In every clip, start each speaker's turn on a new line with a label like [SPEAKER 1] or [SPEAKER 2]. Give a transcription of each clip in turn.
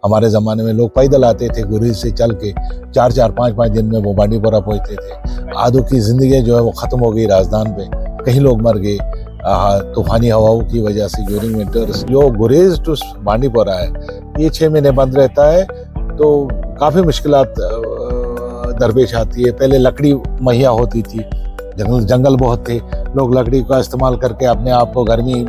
[SPEAKER 1] हमारे ज़माने में लोग पैदल आते थे गुरेज से चल के, 4-4, 5-5 दिन में वो बांडीपोरा पहुंचते थे। आदों की ज़िंदगी जो है वो ख़त्म हो गई राजधान पे, कहीं लोग मर गए तूफ़ानी हवाओं की वजह से ड्यूरिंग विंटर्स। जो गुरेज टू बांडीपोरा है ये 6 महीने बंद रहता है, तो काफ़ी मुश्किलात दरपेश आती है। पहले लकड़ी मुहैया होती थी, जंगल बहुत थे, लोग लकड़ी का इस्तेमाल करके अपने आप को गर्मी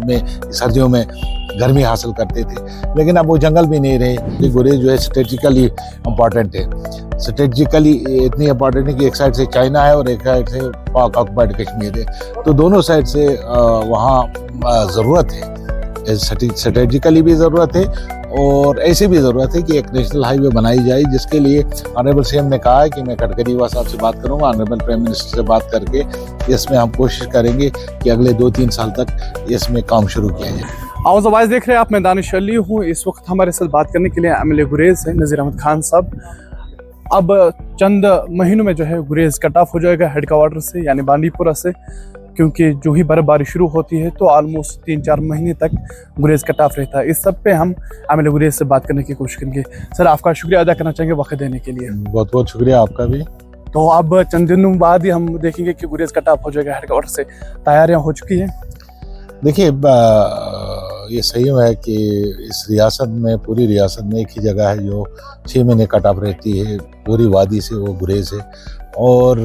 [SPEAKER 1] में सर्दियों में गर्मी हासिल करते थे, लेकिन अब वो जंगल भी नहीं रहे। ये गुरेज जो है स्ट्रेटेजिकली इम्पॉर्टेंट है। स्ट्रेटेजिकली इतनी इम्पॉर्टेंट है कि एक साइड से चाइना है और एक साइड से पाक ऑक्युपाइड कश्मीर है, तो दोनों साइड से वहाँ ज़रूरत है, स्ट्रेटेजिकली भी ज़रूरत है और ऐसे भी ज़रूरत है कि एक नेशनल हाईवे बनाई जाए, जिसके लिए ऑनरेबल सीएम ने कहा है कि मैं गडकरी साहब से बात करूंगा, ऑनरेबल प्राइम मिनिस्टर से बात करके इसमें हम कोशिश करेंगे कि अगले 2-3 साल तक इसमें काम शुरू किया जाए।
[SPEAKER 2] आवाज़ आवाज़ देख रहे हैं आप, मैं दानिश अली हूँ। इस वक्त हमारे साथ बात करने के लिए एमएलए गुरेज है नज़ीर अहमद खान साहब। अब चंद महीनों में जो है गुरेज कट ऑफ हो जाएगा हेडक्वार्टर से, यानी बांडीपोरा से, क्योंकि जो ही बर्फबारी शुरू होती है तो ऑलमोस्ट 3-4 महीने तक गुरेज कट ऑफ रहता है। इस सब पे हम एमएलए गुरेज से बात करने की कोशिश करेंगे। सर, आपका शुक्रिया अदा करना चाहेंगे वक्त देने के लिए।
[SPEAKER 1] बहुत बहुत शुक्रिया आपका भी।
[SPEAKER 2] तो अब चंद दिनों बाद ही हम देखेंगे कि गुरेज कट ऑफ हो जाएगा हेडक्वार्टर से, तैयारियाँ हो चुकी हैं?
[SPEAKER 1] देखिए, ये सही है कि इस रियासत में, पूरी रियासत में एक ही जगह है जो 6 महीने कट ऑफ रहती है, पूरी वादी से, वो गुरेज है। और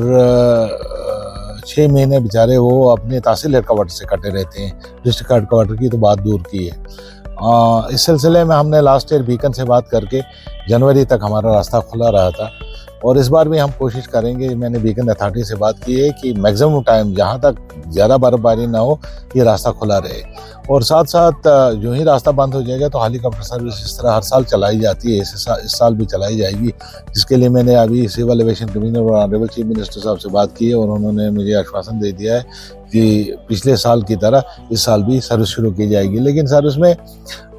[SPEAKER 1] 6 महीने बेचारे वो अपने तहसील हेडक्वार्टर से कटे रहते हैं, डिस्ट्रिक्ट हेडक्वार्टर की तो बात दूर की है। इस सिलसिले में हमने लास्ट ईयर बीकन से बात करके जनवरी तक हमारा रास्ता खुला रहा था, और इस बार भी हम कोशिश करेंगे। मैंने बीकन अथॉरिटी से बात की है कि मैक्सिमम टाइम जहाँ तक ज़्यादा बर्फबारी ना हो ये रास्ता खुला रहे, और साथ साथ जो ही रास्ता बंद हो जाएगा तो हेलीकॉप्टर सर्विस इस तरह हर साल चलाई जाती है, इस साल भी चलाई जाएगी, जिसके लिए मैंने अभी सिविल एविएशन कमिश्नर और ऑनरेबल चीफ मिनिस्टर साहब से बात की है, और उन्होंने मुझे आश्वासन दे दिया है कि पिछले साल की तरह इस साल भी सर्विस शुरू की जाएगी। लेकिन सर्विस में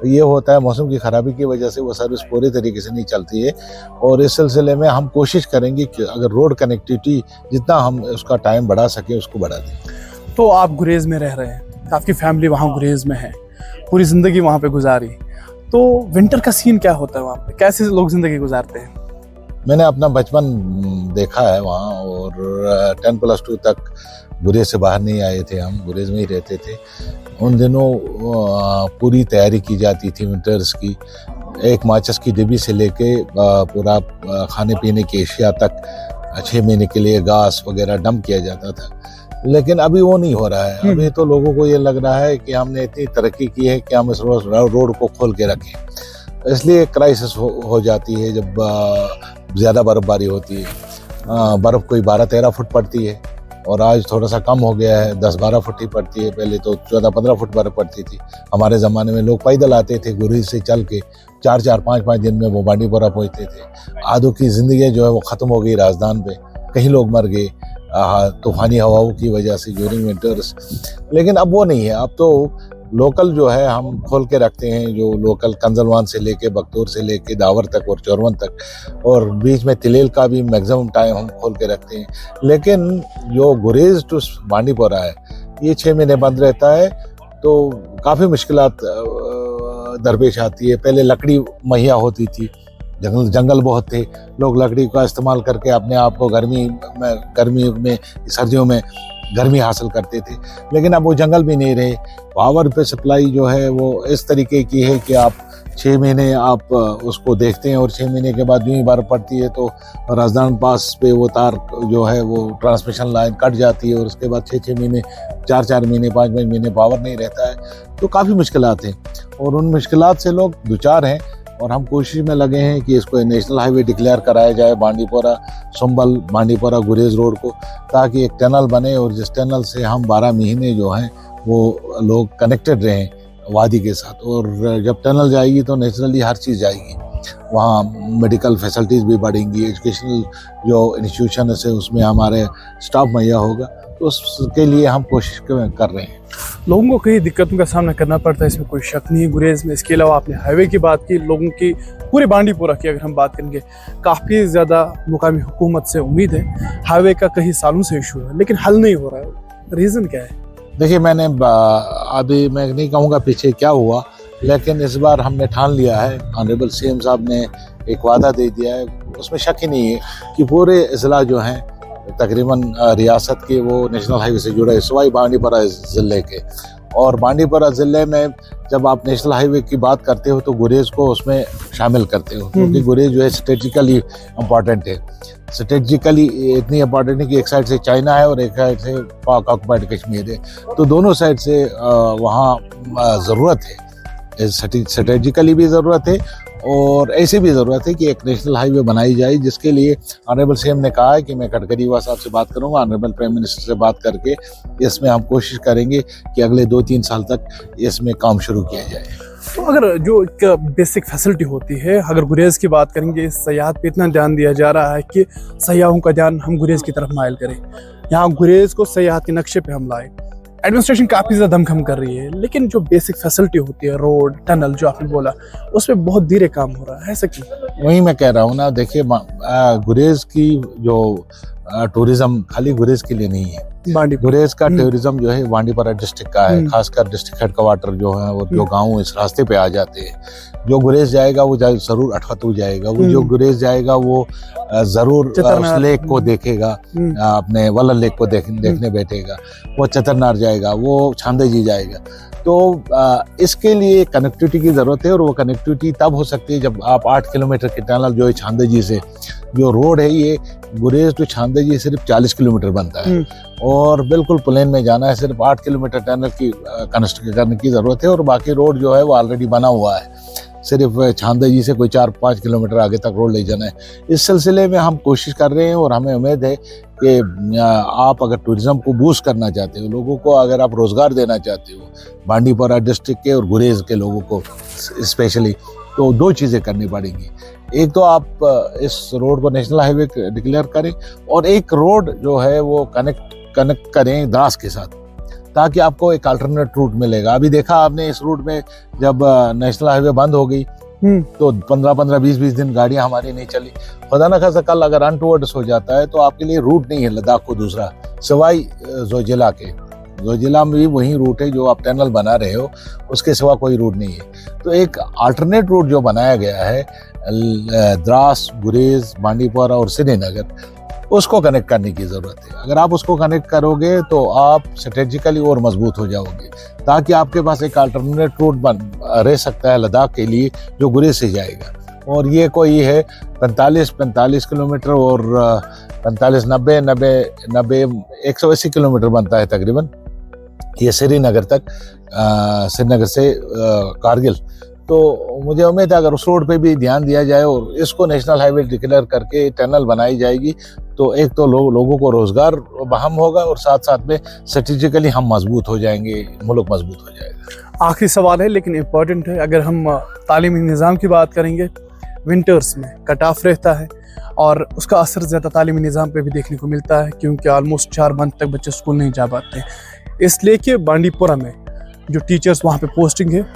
[SPEAKER 1] ये होता है, मौसम की ख़राबी की वजह से वो सर्विस पूरी तरीके से नहीं चलती है, और इस सिलसिले में हम कोशिश करेंगे कि अगर रोड कनेक्टिविटी जितना हम उसका टाइम बढ़ा सके उसको बढ़ा दें।
[SPEAKER 2] तो आप गुरेज में रह रहे हैं, आपकी फैमिली वहाँ गुरेज में है, पूरी ज़िंदगी वहाँ पे गुजारी, तो विंटर का सीन क्या होता है वहाँ पे, कैसे लोग ज़िंदगी गुजारते हैं?
[SPEAKER 1] मैंने अपना बचपन देखा है वहाँ, और 10+2 तक गुरेज से बाहर नहीं आए थे, हम गुरेज में ही रहते थे। उन दिनों पूरी तैयारी की जाती थी विंटर्स की, एक माचिस की डिब्बी से लेके पूरा खाने पीने की एशिया तक 6 महीने के लिए गैस वगैरह डंप किया जाता था। लेकिन अभी वो नहीं हो रहा है। अभी तो लोगों को ये लग रहा है कि हमने इतनी तरक्की की है कि हम इस रोड को खोल के रखें, इसलिए क्राइसिस हो जाती है जब ज़्यादा बर्फबारी होती है। बर्फ़ कोई 12-13 फुट पड़ती है, और आज थोड़ा सा कम हो गया है, 10-12 फुट ही पड़ती है। पहले तो 14-15 फुट बर्फ़ पड़ती थी। हमारे ज़माने में लोग पैदल आते थे गुरेज से चल के, 4-4, 5-5 दिन में वो बांडीपोरा पहुंचते थे। आदों की ज़िंदगी जो है वो ख़त्म हो गई राजधान पे, कहीं लोग मर गए तूफ़ानी हवाओं की वजह से ड्यूरिंग विंटर्स। लेकिन अब वो नहीं है, अब तो लोकल जो है हम खोल के रखते हैं, जो लोकल कंजलवान से लेके बख्तौर से लेके दावर तक और चौरवन तक, और बीच में तिलेल का भी मैक्सिमम टाइम हम खोल के रखते हैं। लेकिन जो गुरेज टू बांडीपोरा है ये 6 महीने बंद रहता है, तो काफ़ी मुश्किलात दरपेश आती है। पहले लकड़ी मुहैया होती थी, जंगल बहुत थे, लोग लकड़ी का इस्तेमाल करके अपने आप को गर्मी में सर्दियों में गर्मी हासिल करते थे, लेकिन अब वो जंगल भी नहीं रहे। पावर पे सप्लाई जो है वो इस तरीके की है कि आप 6 महीने आप उसको देखते हैं, और 6 महीने के बाद यूँ ही बर्फ़ पड़ती है तो राजधान पास पे वो तार जो है वो ट्रांसमिशन लाइन कट जाती है, और उसके बाद 6-6 महीने, 4-4 महीने, 5-5 महीने पावर नहीं रहता है। तो काफ़ी मुश्किलात हैं, और उन मुश्किलात से लोग दुचार हैं, और हम कोशिश में लगे हैं कि इसको नेशनल हाईवे डिक्लेयर कराया जाए, बांडीपोरा संभल बांडीपोरा गुरेज रोड को, ताकि एक टनल बने, और जिस टनल से हम 12 महीने जो हैं वो लोग कनेक्टेड रहें वादी के साथ। और जब टनल जाएगी तो नेचुरली हर चीज़ जाएगी, वहाँ मेडिकल फैसिलिटीज़ भी बढ़ेंगी, एजुकेशनल जो इंस्टीट्यूशन है उसमें हमारे स्टाफ मुहैया होगा, तो उसके लिए हम कोशिश कर रहे हैं।
[SPEAKER 2] लोगों को कई दिक्कतों का सामना करना पड़ता है, इसमें कोई शक नहीं है गुरेज में। इसके अलावा आपने हाईवे की बात की, लोगों की पूरे बांडीपोरा की अगर हम बात करेंगे, काफ़ी ज़्यादा मुकामी हुकूमत से उम्मीद है। हाईवे का कई सालों से इशू है, लेकिन हल नहीं हो रहा है, रीज़न क्या है?
[SPEAKER 1] देखिए, मैंने अभी मैं नहीं कहूँगा पीछे क्या हुआ, लेकिन इस बार हमने ठान लिया है, ऑनरेबल सीएम साहब ने एक वादा दे दिया है, उसमें शक ही नहीं है कि पूरे अजला जो हैं तकरीबन रियासत के वो नेशनल हाईवे से जुड़े, सिवाय बांडीपुरा ज़िले के। और बांडीपुरा ज़िले में जब आप नेशनल हाईवे की बात करते हो तो गुरेज को उसमें शामिल करते हो, क्योंकि गुरेज जो है स्ट्रेटेजिकली इम्पॉर्टेंट है। स्ट्रेटेजिकली इतनी इम्पॉर्टेंट है कि एक साइड से चाइना है और एक साइड से पाक ऑक्युपाइड कश्मीर है, तो दोनों साइड से वहाँ ज़रूरत है, स्ट्रेटेजिकली भी ज़रूरत है और ऐसी भी ज़रूरत है कि एक नेशनल हाईवे बनाई जाए, जिसके लिए ऑनरेबल सीएम ने कहा है कि मैं गडकरी साहब से बात करूंगा, ऑनरेबल प्राइम मिनिस्टर से बात करके इसमें हम कोशिश करेंगे कि अगले 2-3 साल तक इसमें काम शुरू किया जाए।
[SPEAKER 2] तो अगर जो एक बेसिक फैसिलिटी होती है, अगर गुरेज की बात करेंगे, सयाहत पे इतना ध्यान दिया जा रहा है कि सयाहों का ध्यान हम गुरेज की तरफ माइल करें, यहाँ गुरेज को सयाहत के नक्शे पे हम लाएं। एडमिनिस्ट्रेशन काफ़ी ज़्यादा दमखम कर रही है, लेकिन जो बेसिक फैसिलिटी होती है, रोड, टनल जो आपने बोला, उस पर बहुत धीरे काम हो रहा है, ऐसा क्यों?
[SPEAKER 1] वही मैं कह रहा हूँ ना, देखिए गुरेज की जो टूरिज्म खाली गुरेज के लिए नहीं है, गुरेज का टूरिज्म जो है बांडीपुरा डिस्ट्रिक्ट का है, खासकर डिस्ट्रिक्ट हेडक्वार्टर जो है और जो गांव इस रास्ते पे आ जाते हैं। जो गुरेज जाएगा वो जरूर अठवतू जाएगा, वो जो गुरेज जाएगा वो जरूर उस लेक को देखेगा, अपने वल्लल लेक को देखने बैठेगा, वो चतरनार जाएगा, वो छांदेजी जाएगा। तो इसके लिए कनेक्टिविटी की ज़रूरत है और वो कनेक्टिविटी तब हो सकती है जब आप 8 किलोमीटर की टनल जो है छांदेजी से, जो रोड है ये गुरेज टू छांदेजी सिर्फ 40 किलोमीटर बनता है और बिल्कुल प्लेन में जाना है, सिर्फ 8 किलोमीटर टनल की कंस्ट्रक्ट करने की ज़रूरत है और बाकी रोड जो है वो ऑलरेडी बना हुआ है, सिर्फ छांदेजी से कोई 4-5 किलोमीटर आगे तक रोड ले जाना है। इस सिलसिले में हम कोशिश कर रहे हैं और हमें उम्मीद है कि आप अगर टूरिज्म को बूस्ट करना चाहते हो, लोगों को अगर आप रोज़गार देना चाहते हो बांडीपुरा डिस्ट्रिक्ट के और गुरेज के लोगों को स्पेशली, तो 2 चीज़ें करनी पड़ेंगी। एक तो आप इस रोड को नेशनल हाईवे डिक्लेयर करें और एक रोड जो है वो कनेक्ट करें द्रास के साथ, ताकि आपको एक अल्टरनेट रूट मिलेगा। अभी देखा आपने इस रूट में जब नेशनल हाईवे बंद हो गई तो 15-15, 20-20 दिन गाड़ियां हमारी नहीं चली। खुदा न खासा कल अगर अनटूवर्ड्स हो जाता है तो आपके लिए रूट नहीं है लद्दाख को दूसरा, सिवाय जोजिला के। जोजिला में भी वही रूट है जो आप टनल बना रहे हो, उसके सिवा कोई रूट नहीं है। तो एक अल्टरनेट रूट जो बनाया गया है द्रास, गुरेज, बांडीपुरा और श्रीनगर, उसको कनेक्ट करने की ज़रूरत है। अगर आप उसको कनेक्ट करोगे तो आप स्ट्रेटेजिकली और मजबूत हो जाओगे, ताकि आपके पास एक अल्टरनेट रूट रह सकता है लद्दाख के लिए जो गुरेज से जाएगा। और ये कोई है 45 किलोमीटर और 90 180 किलोमीटर बनता है तकरीबन ये श्रीनगर तक, श्रीनगर से कारगिल। तो मुझे उम्मीद है अगर उस रोड पे भी ध्यान दिया जाए और इसको नेशनल हाईवे डिक्लेयर करके टनल बनाई जाएगी तो एक तो लोगों को रोजगार बहाम होगा और साथ साथ में स्ट्रेटेजिकली हम मजबूत हो जाएंगे, मुल्क मजबूत हो जाएगा।
[SPEAKER 2] आखिरी सवाल है लेकिन इम्पोर्टेंट है, अगर हम तालीमी निज़ाम की बात करेंगे, विंटर्स में कट ऑफ रहता है और उसका असर ज़्यादा तालीमी निज़ाम पे भी देखने को मिलता है, क्योंकि ऑलमोस्ट 4 मंथ तक बच्चे स्कूल नहीं जा पाते, इसलिए कि बांडीपुरा में जो टीचर्स वहाँ पे पोस्टिंग है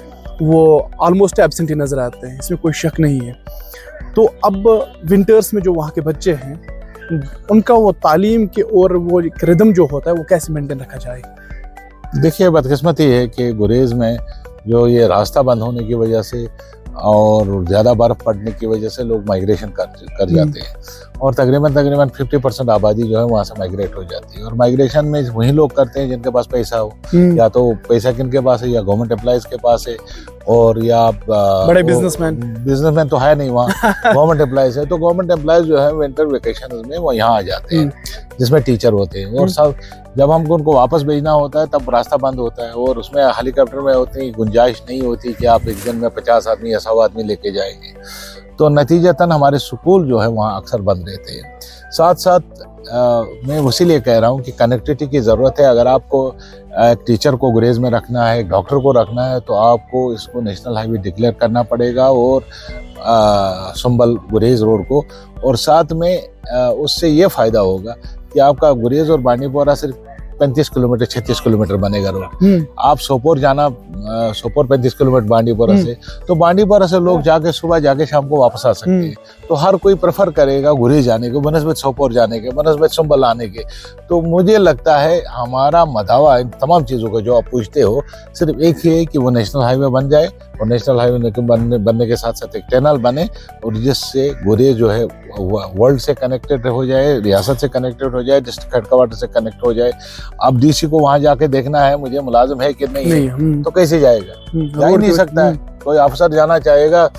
[SPEAKER 2] वो ऑलमोस्ट एब्सेंट नज़र आते हैं, इसमें कोई शक नहीं है। तो अब विंटर्स में जो वहाँ के बच्चे हैं उनका वो तालीम के और वो रिदम जो होता है वो कैसे मेंटेन रखा जाए?
[SPEAKER 1] देखिए बदकिस्मती है कि गुरेज में जो ये रास्ता बंद होने की वजह से और ज़्यादा बर्फ़ पड़ने की वजह से लोग माइग्रेशन कर जाते हैं और तकरीबन 50% आबादी जो है वहाँ से माइग्रेट हो जाती है। और माइग्रेशन में वही लोग करते हैं जिनके पास पैसा हो, या तो पैसा किनके पास है या गवर्नमेंट एम्प्लॉइज़ के पास है, और या
[SPEAKER 2] बड़े बिजनेसमैन
[SPEAKER 1] तो है नहीं वहाँ, गवर्नमेंट एम्प्लॉइज़ है। तो गवर्नमेंट एम्प्लॉइज़ जो है विंटर वेकेशन में वो यहाँ आ जाते हैं, जिसमें टीचर होते हैं। और सब जब हमको उनको वापस भेजना होता है तब रास्ता बंद होता है और उसमें हेलीकॉप्टर में उतनी गुंजाइश नहीं होती कि आप एक दिन में 50 आदमी या 100 आदमी लेके जाएंगे। तो नतीजतन हमारे स्कूल जो है वहाँ अक्सर बंद रहते हैं। साथ साथ मैं इसीलिए कह रहा हूँ कि कनेक्टिविटी की ज़रूरत है। अगर आपको एक टीचर को गुरेज में रखना है, एक डॉक्टर को रखना है, तो आपको इसको नेशनल हाईवे डिक्लेयर करना पड़ेगा और संभल गुरेज रोड को। और साथ में उससे ये फ़ायदा होगा कि आपका गुरेज और बांडीपुरा सिर्फ 35 किलोमीटर 36 किलोमीटर बनेगा रोड। आप सोपोर जाना, सोपोर 35 किलोमीटर बांडीपुरा से, तो बांडीपुरा से लोग जाके सुबह जाके शाम को वापस आ सकते हैं। तो हर कोई प्रेफर करेगा गुरेज जाने के बनस्बत सोपोर जाने के, बनस्बत संभल आने के। तो मुझे लगता है हमारा मदावा इन तमाम चीज़ों का जो आप पूछते हो सिर्फ एक ही है कि वो नेशनल हाईवे बन जाए, और नेशनल हाईवे बनने के साथ साथ एक टनल बने, और जिससे गुरेज जो है वर्ल्ड से कनेक्टेड हो जाए, रियासत से कनेक्टेड हो जाए, डिस्ट्रिक्ट हेडक्वार्टर से कनेक्ट हो जाए। अब डीसी को वहाँ जाके देखना है मुझे मुलाजिम है कि नहीं है, तो कैसे जाएगा? जा ही नहीं सकता है। कोई अफसर जाना चाहेगा,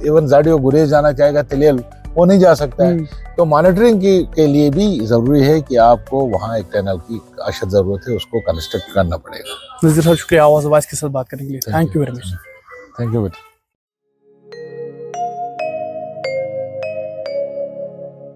[SPEAKER 1] इवन जाडियो गुरेज जाना चाहेगा तिलेल, वो नहीं जा सकता है। तो मॉनिटरिंग के लिए भी जरूरी है कि आपको वहाँ एक टनल की अशद जरूरत है, उसको कंस्ट्रक्ट करना पड़ेगा।
[SPEAKER 2] नज़ीर साहब शुक्रिया आवाज़ के साथ बात करने के लिए। Thank you very much.
[SPEAKER 1] Thank you बेटा।